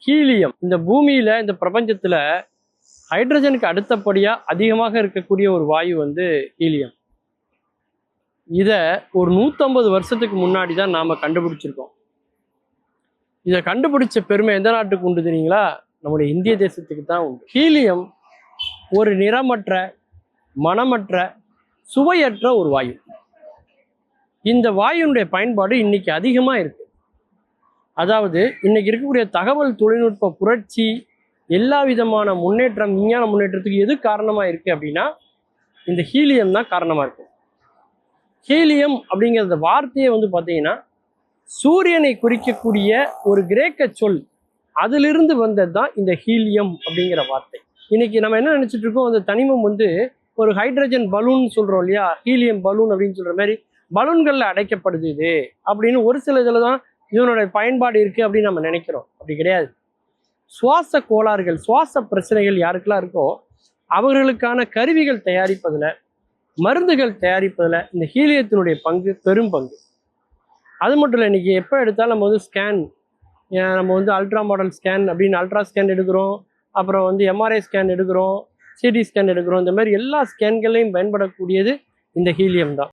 Helium இந்த பூமியில இந்த பிரபஞ்சத்துல ஹைட்ரஜனுக்கு அடுத்தபடியா அதிகமாக இருக்கக்கூடிய ஒரு வாயு வந்து ஹீலியம். இத ஒரு 150 வருஷத்துக்கு முன்னாடி தான் நாம கண்டுபிடிச்சிருக்கோம். இதை கண்டுபிடிச்ச பெருமை எந்த நாட்டுக்கு உண்டு தெரியுங்களா? நம்முடைய இந்திய தேசத்துக்கு தான் உண்டு. ஹீலியம் ஒரு நிறமற்ற, மனமற்ற, சுவையற்ற ஒரு வாயு. இந்த வாயுனுடைய பயன்பாடு இன்னைக்கு அதிகமா இருக்கு. அதாவது இன்னைக்கு இருக்கக்கூடிய தகவல் தொழில்நுட்ப புரட்சி, எல்லா விதமான முன்னேற்றம், விஞ்ஞான முன்னேற்றத்துக்கு எது காரணமா இருக்கு அப்படின்னா இந்த ஹீலியம் தான் காரணமா இருக்கு. ஹீலியம் அப்படிங்கிற வார்த்தையை வந்து பார்த்தீங்கன்னா சூரியனை குறிக்கக்கூடிய ஒரு கிரேக்க சொல், அதிலிருந்து வந்தது தான் இந்த ஹீலியம் அப்படிங்கிற வார்த்தை. இன்னைக்கு நம்ம என்ன நினைச்சிட்டு இருக்கோம், அந்த தனிமம் வந்து ஒரு ஹைட்ரஜன் பலூன் சொல்றோம் இல்லையா, ஹீலியம் பலூன் அப்படின்னு சொல்ற மாதிரி பலூன்கள்ல அடைக்கப்படுது இது அப்படின்னு ஒரு சில இதுல தான் இதனோட பயன்பாடு இருக்கு அப்படின்னு நம்ம நினைக்கிறோம். அப்படி கிடையாது. சுவாச கோளாறுகள், சுவாச பிரச்சனைகள் யாருக்கெல்லாம் இருக்கோ அவர்களுக்கான கருவிகள் தயாரிப்பதில், மருந்துகள் தயாரிப்பதில் இந்த ஹீலியத்தினுடைய பங்கு பெரும் பங்கு. அது மட்டும் இல்லை, இன்னைக்கு எப்போ எடுத்தாலும் நம்ம வந்து ஸ்கேன், நம்ம வந்து அல்ட்ரா மாடல் ஸ்கேன் அப்படின்னு அல்ட்ரா ஸ்கேன் எடுக்கிறோம், அப்புறம் வந்து எம்ஆர்ஐ ஸ்கேன் எடுக்கிறோம், சிடி ஸ்கேன் எடுக்கிறோம். இந்த மாதிரி எல்லா ஸ்கேன்களையும் பயன்படக்கூடியது இந்த ஹீலியம் தான்.